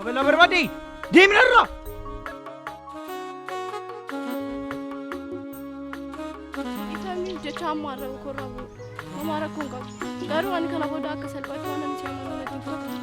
Abala barbadi! Deemin irra! Itami jecha ammarra korra bu. Amara kun qabu. Garuu ani kana booda akka salphaatti waan ani si'amu natti hin fakkaatu.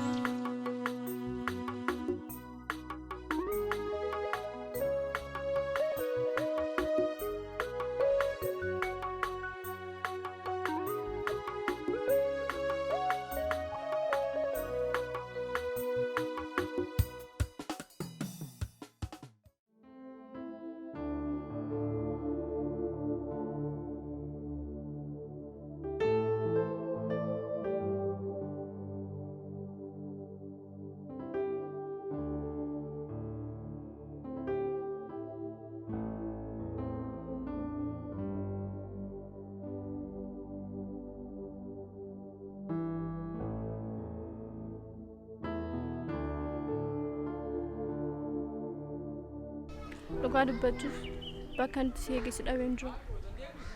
Dhugaa dubbachuuf bakka itti si eegeessi dhabeen jiru.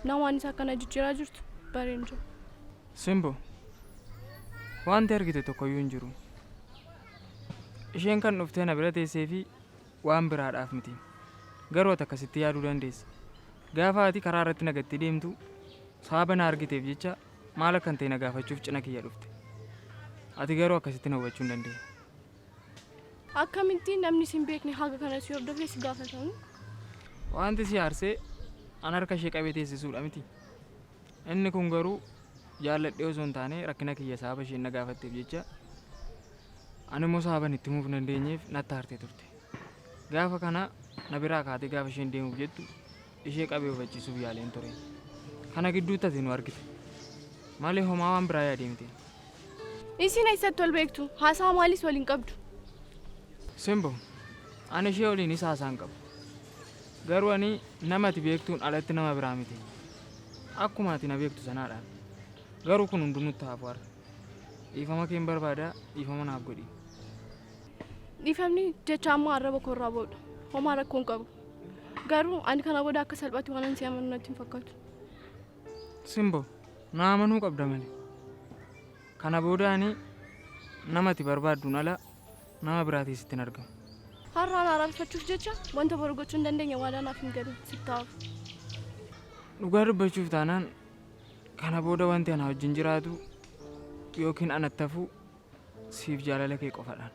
Namoonni isa akkana jijjiiraa jirtu bareen jiru. Simbo, wanti argite tokkoyyuu hin jiru. Isheen kan dhuftee na bira teessee fi waan biraadhaaf miti. Garuu ati akkasitti yaaduu dandeessa. Gaafa ati karaa irratti nagatti deemtu sababa na argiteef jecha maal akkan ta'e na gaafachuuf cina kiyya dhufte. Ati garuu akkasitti na hubachuu hin dandeenye. Akkamitti namni sin beekne haga kana si hordofee si gaafatamu? Wanti si aarsee an harka ishee qabee teessisuudha miti. Inni kun garuu jaalladhee osoo hin taane rakkina kiyya sababa isheen na gaafatteef jecha ani immoo sababan itti himuuf hin dandeenyeef natti aartee turte. Gaafa kana na biraa kaatee gaafa isheen deemuuf jettu ishee qabee hubachiisuuf yaaleen ture. Kana gidduutti ati nu argite. Malee homaa waan biraa yaadee miti. Isin eessatti wal beektu? Haasaa maalis waliin qabdu? Simbo, ani ishee waliinis haasaan qabu. Garuu ani nama ati beektuun alatti nama biraa miti. Akkuma ati na beektu sanaadhaan. Garuu kun hunduu nutti haafu har'a. Dhiifama keen barbaadaa dhiifama naaf godhi. Dhiifamni jecha ammaa arraba korraa boodha. Homaa rakkoon qabu. Garuu ani kana booda akka salphaatti waan ani si amanu natti hin fakkaatu. Simbo, na amanuu qabda malee. Kana booda ani nama ati barbaadduun ala nama biraatii sitti hin argamu. Har'aan araarfachuuf jecha wanta boru gochuu hin dandeenye waadaan naaf hin galu sitti haafu. Dhugaa dubbachuuf taanaan kana booda wanti ana wajjin jiraatu yookiin anatti hafu siif jaalala kee qofadhaan.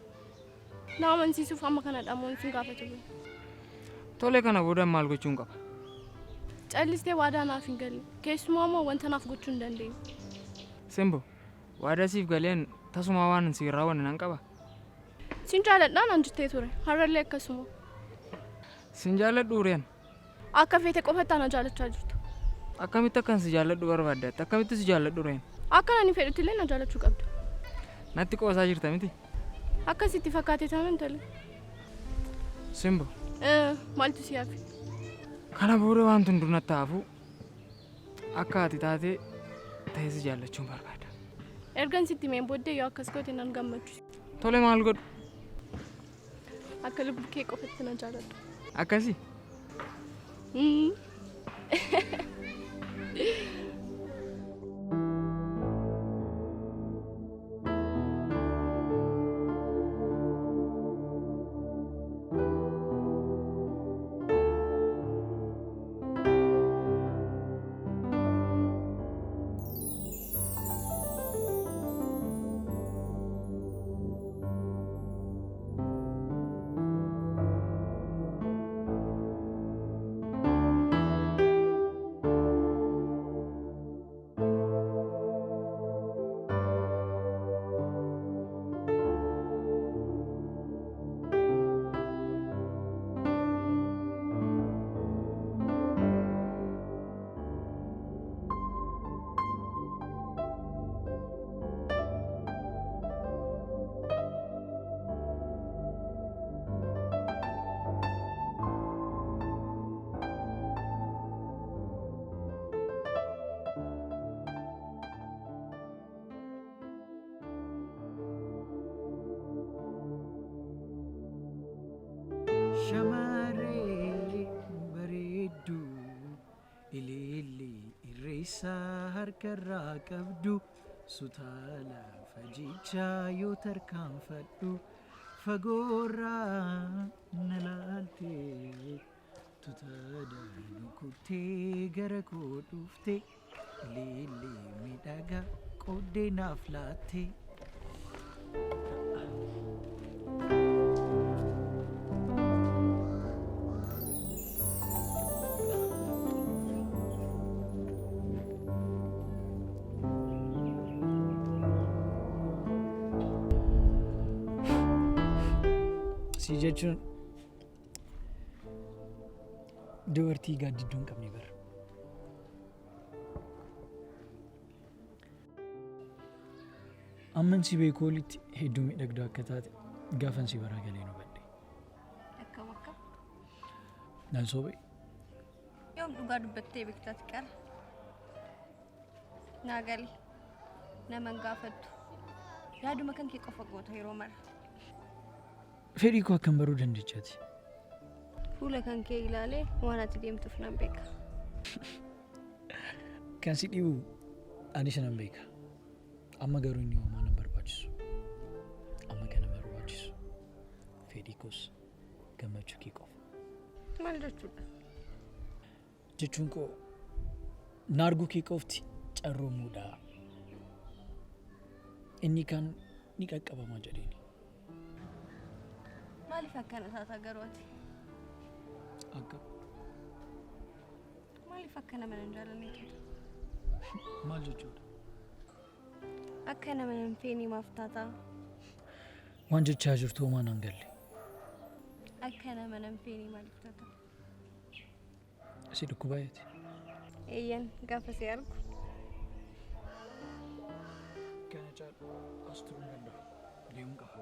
Nama amansiisuuf amma kana dhamuun sin gaafatu. Tole kana booda maal gochuun qaba? Callistee waadaa naaf hin galle. Keessumaa immoo wanta naaf gochuu hin dandeenye. Simbo, waadaa siif galeen tasuma waan si raawwanne nan qaba. Sin jaaladhaan an jettee ture. Har'allee akkasuma. Sin jaaladhu ureen. Akka feete qofatti ana jaalachaa jirtu. Akkamitti akkan si jaaladhu barbaaddaatti? Akkamitti si jaaladhu ureen? Akka ani fedhutti illee na jaalachuu qabda. Natti qoosaa jirta miti? Akkasitti fakkaatee taanaan tole. Simbo. Maaltu si hafe? Kana booda waan hunduu natti haafu akka ati taatee ta'ee si jaallachuun barbaada. Ergan sitti mee booddee yoo akkas goote nan gammachiisa. Tole maal godhu? Akka lubbu kee qofatti na jaaladhu. Akkasi? harkarraa qabdu sutaa lafa jichaa yoo tarkaanfadhu fagoorraa na laaltee tutadanu kuttee gara koo dhufte leellee miidhagaa qooddee naaf laatte. Si jechuun dubartii gaaddidduu hin qabne bara. Amman si beekuu olitti hedduu miidhagduu akka taate gaafan si baraa galee hubadhe. Akkam akkam. Naan soobee. Yoom dhugaa dubbattee beektaati qara. Naa gali. Naman gaafattu. Yaaduma kan kee qofa goota yeroo mara. Fedhii koo akkam baruu dandeechaati. Fuula kan kee ilaalee waan ati deemtuuf nan beeka. Kan si dhibu anis nan beeka. Amma garuu inni homaa na barbaachisu. Amma kana barbaachisu. Fedhii koos gammachuu kee qofa. Maal jechuudha? Jechuun koo naarguu kee qofti carroomuudha. Inni kan ni qaqqabamaa jedheeni. Maaliif akkana taata garuu ati? Akka Maaliif akka nama hin jaallanne taata? maal jechuudha? Akka nama hin feene maaf taata? Waan jechaa jirtu homaa naan galle. Akka nama hin feene maaliif taata? Si dhukkubaayeti. Eeyyan gaafa si argu. Kana caalu as turuu hin danda'u. Deemuu qaba.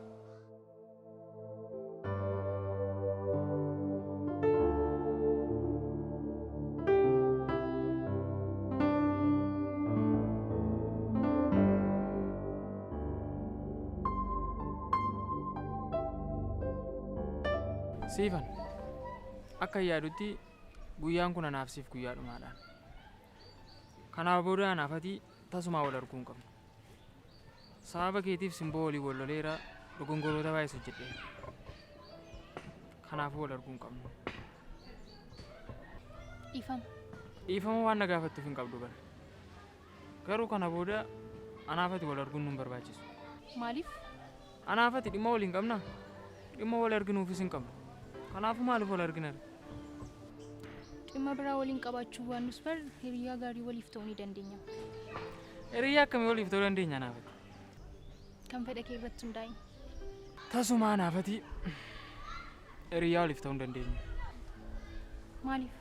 Siifan akka yaadutti guyyaan kun anaaf siif guyyaa dhumaadhaan. Kanaaf booda anaafati tasumaa wal arguu hin qabnu. Sababa keetiif simboo walii wal loleera dogongoroota baay'ee hojjedheera. Kanaafuu wal arguu hin qabnu. Dhiifama waan na gaafattuuf hin qabdu bara. Garuu kana booda anaafati wal arguun nun barbaachisu. Maaliif? Anaafati dhimma wal hin qabna. Dhimma wal arginuufis hin qabnu. Kanaafuu maaliif wal argina? Dhimma biraa waliin qabaachuu waan nus bar hiriyaa gaarii waliif ta'uu ni dandeenya. Hiriyaa akkamii waliif ta'uu dandeenya anaafati? Kan fedha kee irratti hundaa'e. Tasumaa anaafati hiriyaa waliif ta'uu hin dandeenya. Maaliif?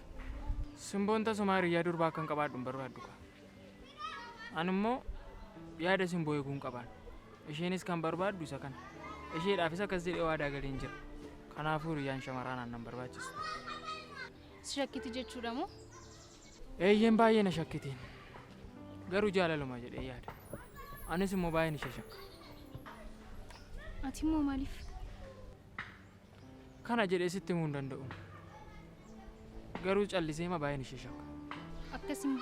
Simboon tasumaa hiriyaa durbaa kan qabaadhu hin barbaaddu kaa. Ani immoo yaada simboo eeguu hin qabaan. Isheenis kan barbaaddu isa kana. Isheedhaafis akkas jedhee waadaa galeen jira. Kanaafuu hiriyaan shamaraa naan barbaachisu. Si shakkiti jechuudha moo? Eeyyeen baay'ee na shakkitiin. Garuu jaalaluma jedhee yaada. Anis immoo baay'ee ishee shakka. Ati immoo maaliif? Kana jedhee sitti himuu hin danda'u. Garuu callisee ma baay'ee ishee shakka. Akkasiin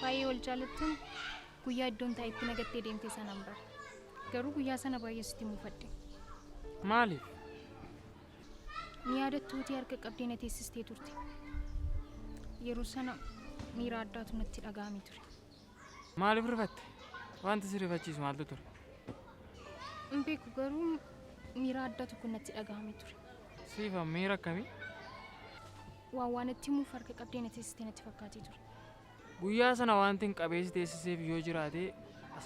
baay'ee wal jaalattan guyyaa iddoon taa'etti nagattee deemtee sanaan bara. Garuu guyyaa sana baay'ee sitti muufadhe. Maaliif? Ni yaadattuutii harka qabdee na teessistee turte. Yeroo sana miira addaatu natti dhaga'amee ture. Maaliif rifatte? Wanti si rifachiisu maaltu ture? Hin beeku garuu miira addaa tokko natti dhaga'amee ture. Siifan miira akkamii? Waan itti himuuf harka qabdee na teessistee natti fakkaatee ture. Guyyaa sana wanti hin qabeessi teessiseef yoo jiraate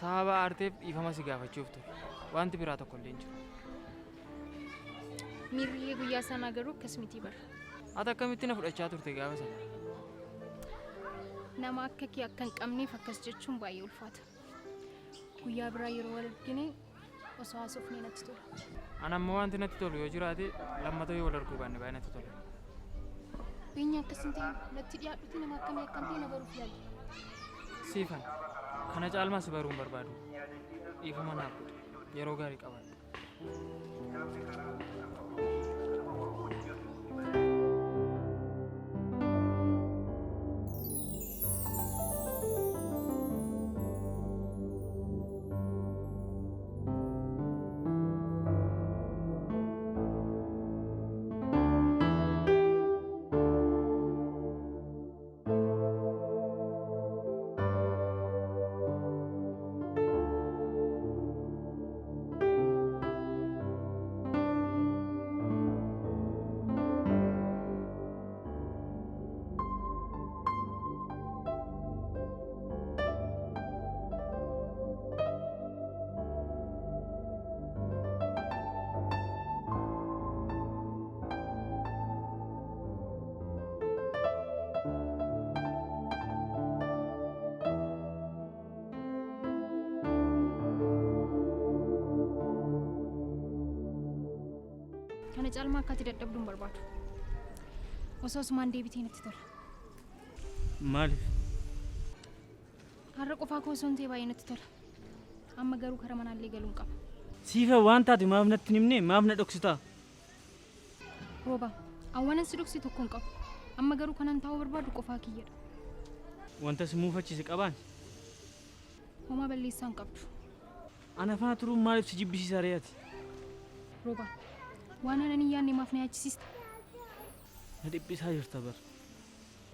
sababa aarteef dhiifama si gaafachuuf ture. Wanti biraa tokko illee hin jiru. Miirri guyyaa sanaa garuu akkas miti bara. Ati akkamitti na fudhachaa turte gaafa sana? Nama akka kee akka hin qabneef akkas jechuun baay'ee ulfaata. Guyyaa biraa yeroo wal argine osoo haasofnee natti tola. Ani ammoo wanti natti tolu yoo jiraate lammatoo yoo wal arguu baanne baay'ee natti tola. Biyya akkasin ta'e natti dhiyaadhuti nama akkamii akkam ta'e na baruuf yaali. Siifan kana caalmaa si baruu hin barbaadu. Dhiifama naaf godhe. Yeroo gaarii qabaadhu. kana caalmaa akka ati dadhabduun barbaadu. Osoo sumaan deebitii natti tola. Maaliif? Har'a qofaa koo osoo hin ta'e baay'ee natti tola. Amma garuu karaa manaallee galuun qaba. Siifa waan taate maaf natti himne maaf na dhoksitaa? Rooba, awwaanan si dhoksi tokko hin qabu. Amma garuu kanan taa'uu barbaadu qofaa kiyyadha. Wanta si muufachiise qabaan? Homaa balleessaa hin qabdu. Ana faana turuun maaliif si jibbisiisa re'ati? Rooba, waan anan hin yaadne maaf na yaachisiista? Na dhiphisaa jirta bar.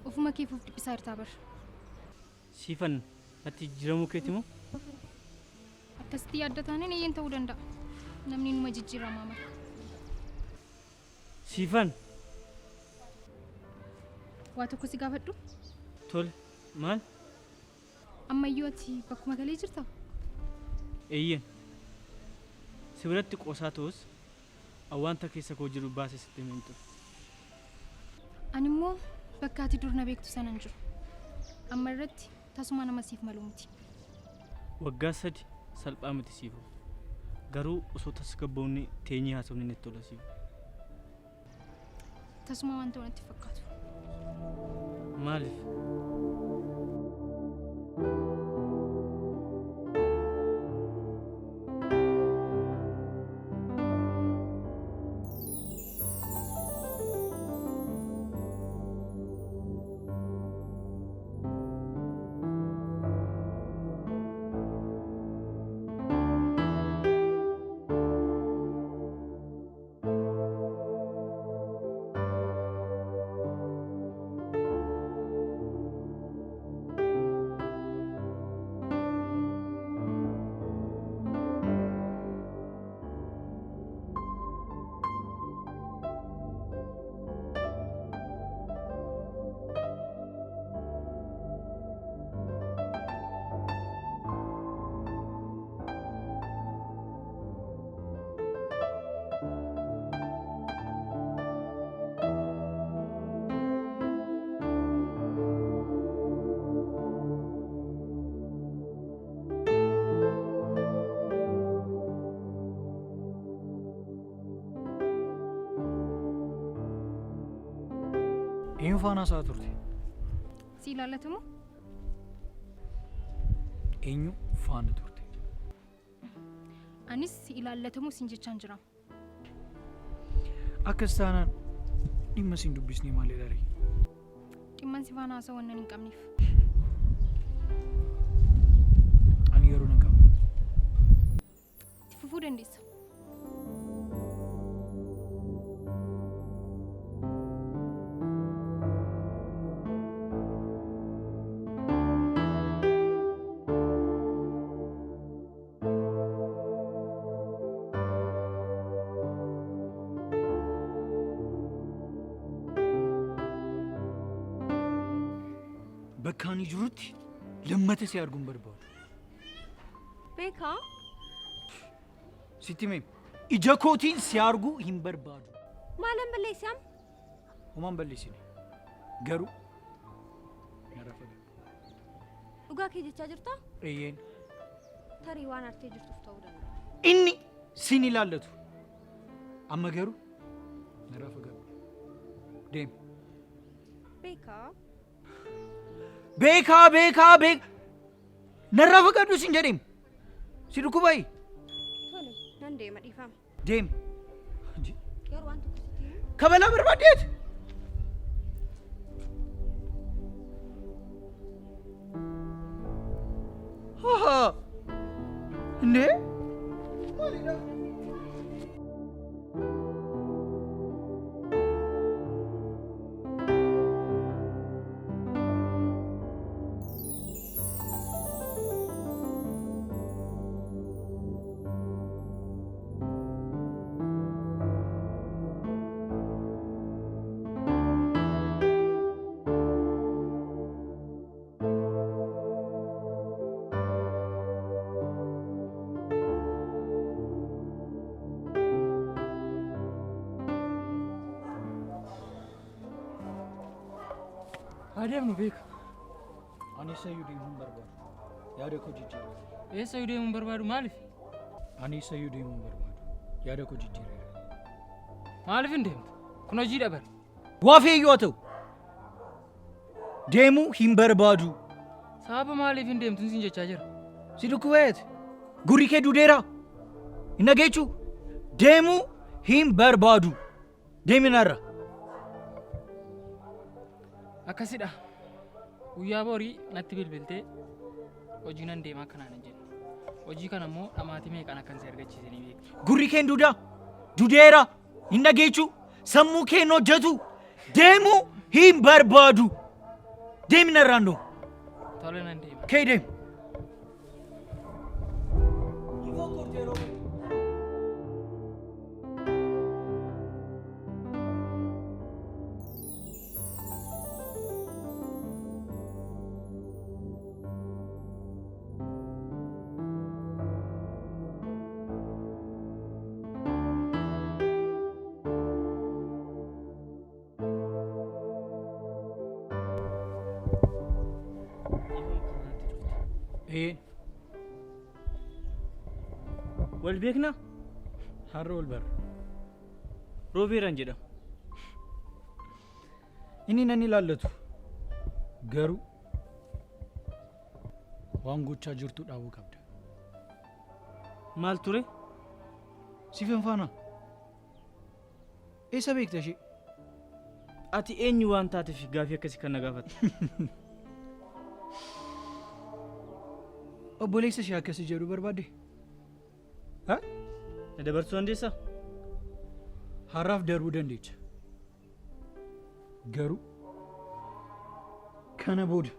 Ofuma keefuuf dhiphisaa jirtaa bar. Siifan natti jijjiiramuu keeti moo? Akkasitti yaadda taaneen eeyyeen ta'uu danda'a. Namni numa jijjiiramaa mara. Siifan. Waa tokko si gaafadhu? Tole, maal? Ammayyuu ati bakkuma galee jirtaa? Eeyyeen. Si biratti qoosaa ta'us awwaanta keessa koo jiru baasee sitti himeen ture. Ani immoo bakka ati dur na beektu sanan jiru. Amma irratti tasuma nama siif malu miti. Waggaa 3 salphaa miti siifu. Garuu osoo tasgabboonni teenyee haasofni natti tola siifu. Tasuma waan ta'u natti fakkaatu. Maaliif? Eenyu faana isaa turte? Si ilaallatamu? Eenyu faana turte? Anis si ilaallatamu sin jechaan jira. Akkas taanaan dhimma siin dubbisnee malee daree? Dhimman si faana haasa'uu waan hin qabneef. Ani garuu nan qaba. Itti fufuu dandeessa. Bakkaan jirutti lammata si arguun barbaadu. Beekaa? Sitti mee ija kootiin si arguu hin barbaadu. Maalan balleessam? Homaan balleessine. Garuu nara faga. Dhugaa kee jechaa jirtaa? Eeyyeen. Tarii waan artee jirtuuf ta'uu danda'a. Inni sin ilaallatu. Amma garuu nara faga. Deem. Beekaa? Beekaa. Narraa fagaadhu sin jedheem. Si dhukkubai. Tole, nan deema dhiifama. Deem. Garuu waan tokko sitti himu. Kabalaa barbaaddeet. Indee? Maalidha? Adeemnu beeka. Ani sayyuu deemuun barbaadu. Yaada koo jijjiirra. Eessayyuu deemuun barbaadu maaliif? Ani sayyuu deemuun barbaadu. Yaada koo jijjiirra. Maaliif hin deemtu? Kun hojii dhabar. Waafee yoo ta'u deemuu hin barbaadu. Sababa maaliif hin deemtu sin jechaa jira? Si dhukkubeet gurri kee duudeera. Hin dhageechuu deemuu hin barbaadu. Deeminarra. Akkasidha. Guyyaa borii natti bilbiltee hojii nan deemaa kanaan hin jedhu. Hojii kana immoo dhamaatii meeqaan akkan si argachiisanii beektu. Gurri keen duudeera. Hin dhageechuu sammuu keen hojjetu deemuu hin barbaadu. Deeminarraan doo. Tole nan deema. Kee deemu. Wal beekna? Har'a wal barra. Roobeeraan jedhama. Inni nan ilaallatu garuu waan gochaa jirtu dhaabuu qabda. Maal ture? Siifan faana. Eessa beekta ishee? Ati eenyu waan taateef gaafii akkasii kan na gaafatte? Obboleessa ishee akkasii jedhu barbaadde? Na dabarsuu dandeessaa? Har'aaf darbuu dandeecha. Garuu kana booda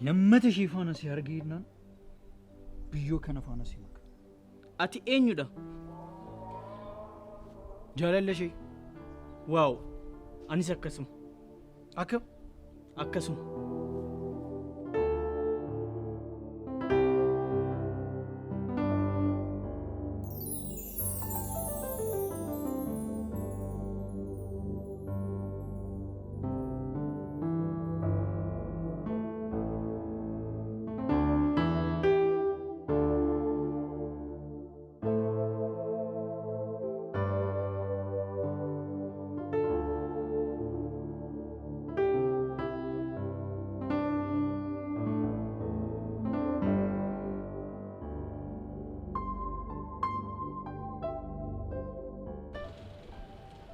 lammata ishee faana si arginaan biyyoo kana faana si maka. Ati eenyudha? Jaalala ishee. Waaw, anis akkasuma. Akkam? Akkasuma.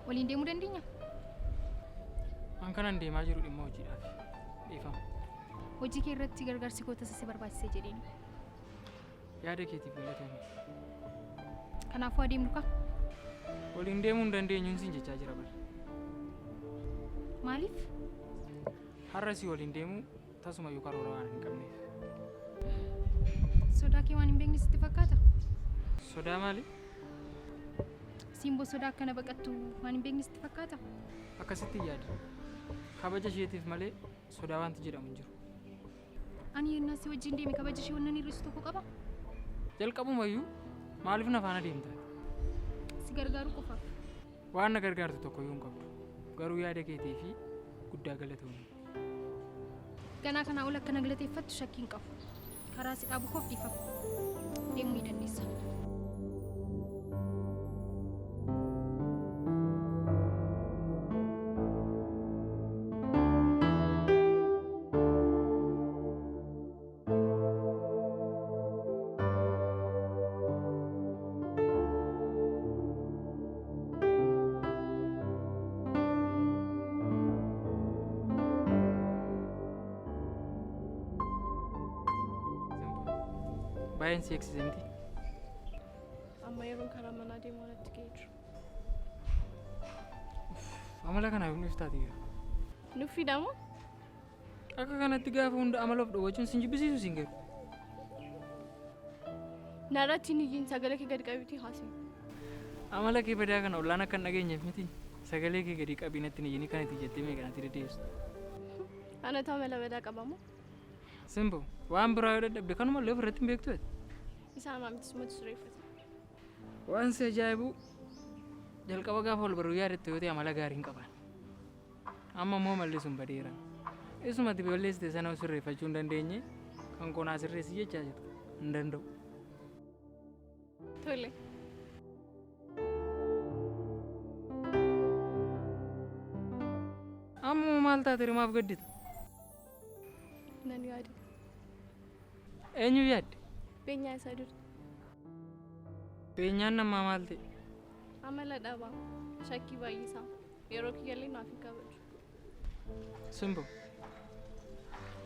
Waliin deemuu dandeenya? An kanan deemaa jiru dhimma hojiidhaaf. Dhiifama. Hojii kee irratti gargaarsi koo taasise barbaachisee jedheen. Yaada keetiif galatoomi. Kanaafuu adeemnu ka? Waliin deemuu hin dandeenyuun sin jechaa jira bara. Maaliif? Har'a si waliin deemuu tasuma yoo karoora waan hin qabneef. Sodaa kee waan hin beekne sitti fakkaata? Sodaa maali? Simboo sodaa akkana baqattu waan hin beekne sitti fakkaata? Akkasitti yaada. Kabaja isheetiif malee sodaa wanti jedhamu hin jiru. Ani yennaa si wajjin deeme kabaja ishee wannan hir'isu tokko qaba? Jalqabumayyuu maaliif na faana deemta? Si gargaaruu qofaaf. Waan na gargaartu tokkoyyuu hin qabdu. Garuu yaada keetii fi guddaa galatoomi. Ganaa kanaa ol akkana galateeffattu shakkii hin qabu. Karaa si dhaabu koof dhiifama. Deemuu ni dandeessa. Baay'een si eegsise miti. Amma yeroon karaa manaa deemaa natti ga'ee jiru. Amala kanaaf nuuf taate jira. Nuffiidha moo? Akka kanatti gaafa hunda amala of dhowwachuun sin jibbisiisu sin garu. Narratti hin iyyiin sagalee kee gadi qabiitii haasa'e. Amala kee badaa kana ollaan akka hin dhageenyeef miti. Sagalee kee gadi qabii natti hin iyyini kan itti jettee meeqanatti deddeebistu. Anatu amala badaa qaba moo? Simbo waan biraa yoo dadhabde kanuma illee ofirratti hin beektu. Isaan maamtis mootu sureeffata. Waan si ajaa'ibu jalqaba gaafa wal baruu yaadatte yoo ta'e amala gaarii hin qaban. Amma immoo mallisuun badeera. Isumatti balleessite sana sirreeffachuu hin dandeenye kan qonaa sirreessi jechaa jirta. Hin danda'u. Tole. maal taate rimaaf gaddita? Nan yaade. Eenyu yaadde? Beenyaa isa dur. Beenyaan namaa maal ta'e? Amala dhabaa. Shakkii baay'isaa. Yeroo kiyyaallee naaf hin kabaju. Simbo.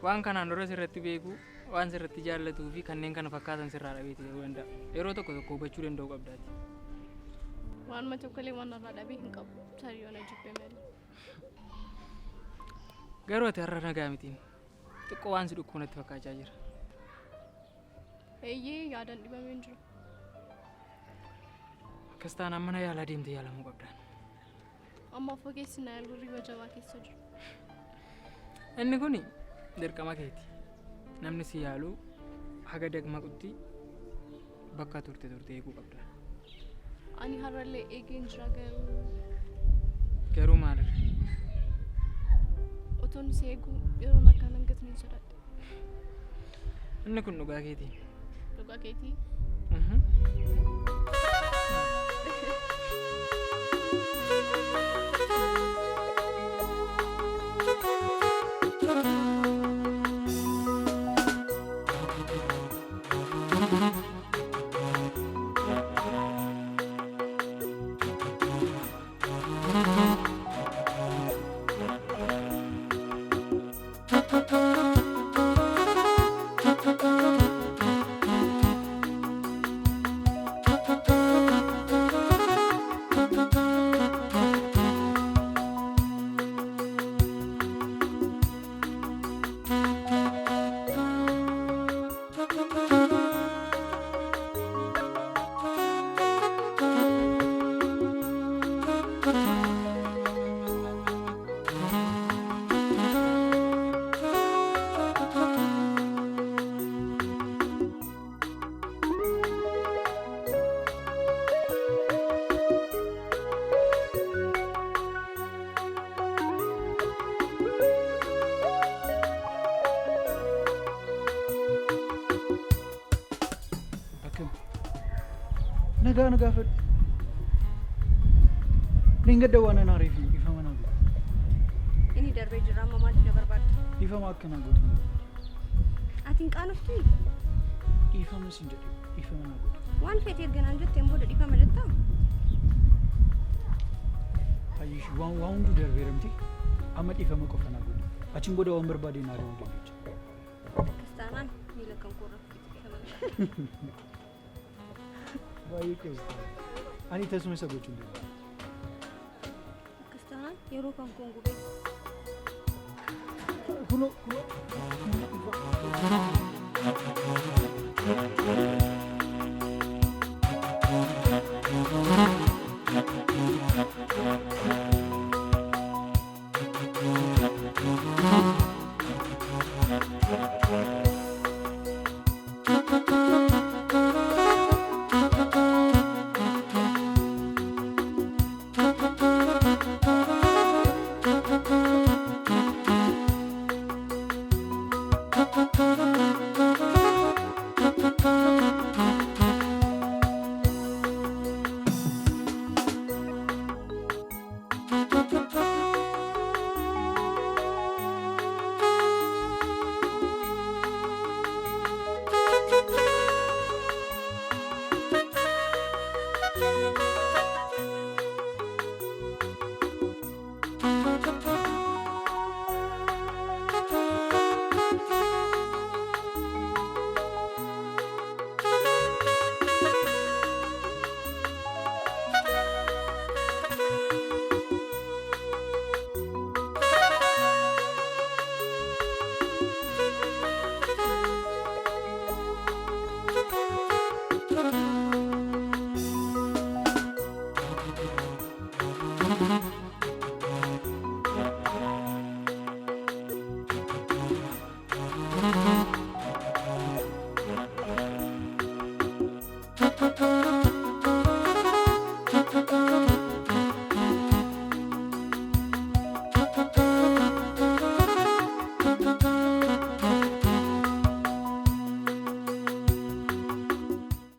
Waan kanaan dura sirratti beeku, waan sirratti jaallatuu fi kanneen kana fakkaatan sirraa dhabeeti ta'uu danda'a. Yeroo tokko tokko hubachuu danda'u qabdaati. Waanuma tokkollee waan irraa dhabee hin qabu. Sariyoon ajibbee malee. Garuu ati har'a nagaa mitiin. Xiqqoo waan si dhukkuu natti fakkaachaa jira. Eeyyee yaadan dhibamee hin jiru. Akkas taanaan mana yaalaa deemtee yaalamuu qabdaan. Amma fageessi na yaaluu riba jabaa keessa jiru. Inni kuni dirqama keeti. Namni si yaaluu haga dagmaqutti bakka turte eeguu qabda. Ani har'allee eegeen jira garuu. Garuu maalirra? Otoon si eeguu yeroo akkaan hangatni hin sodaadhe. Inni kun dhugaa keetii. Dhugaa keetii? Nagaa fedhu. Dingadda waan ana reefi ifama naa godhu. Inni darbee jira amma maal na barbaadda? Ifama akka naa godhu. Ati hin qaanoftu? Ifama sin jedhe ifama naa godhu. Waan feetee erganaan jetteen booda dhifama jettaa? Ayyish waan hundu darbeeramti. Amma ifama qofa naa godhu. Achiin booda waan barbaade naa godhu jechuudha. Kastaanaan miila kan korra ifama. Baay'ee keessa. Ani tasuma isa gochuun danda'a. Kastaanaan yeroo kan kun gubee. Kuno.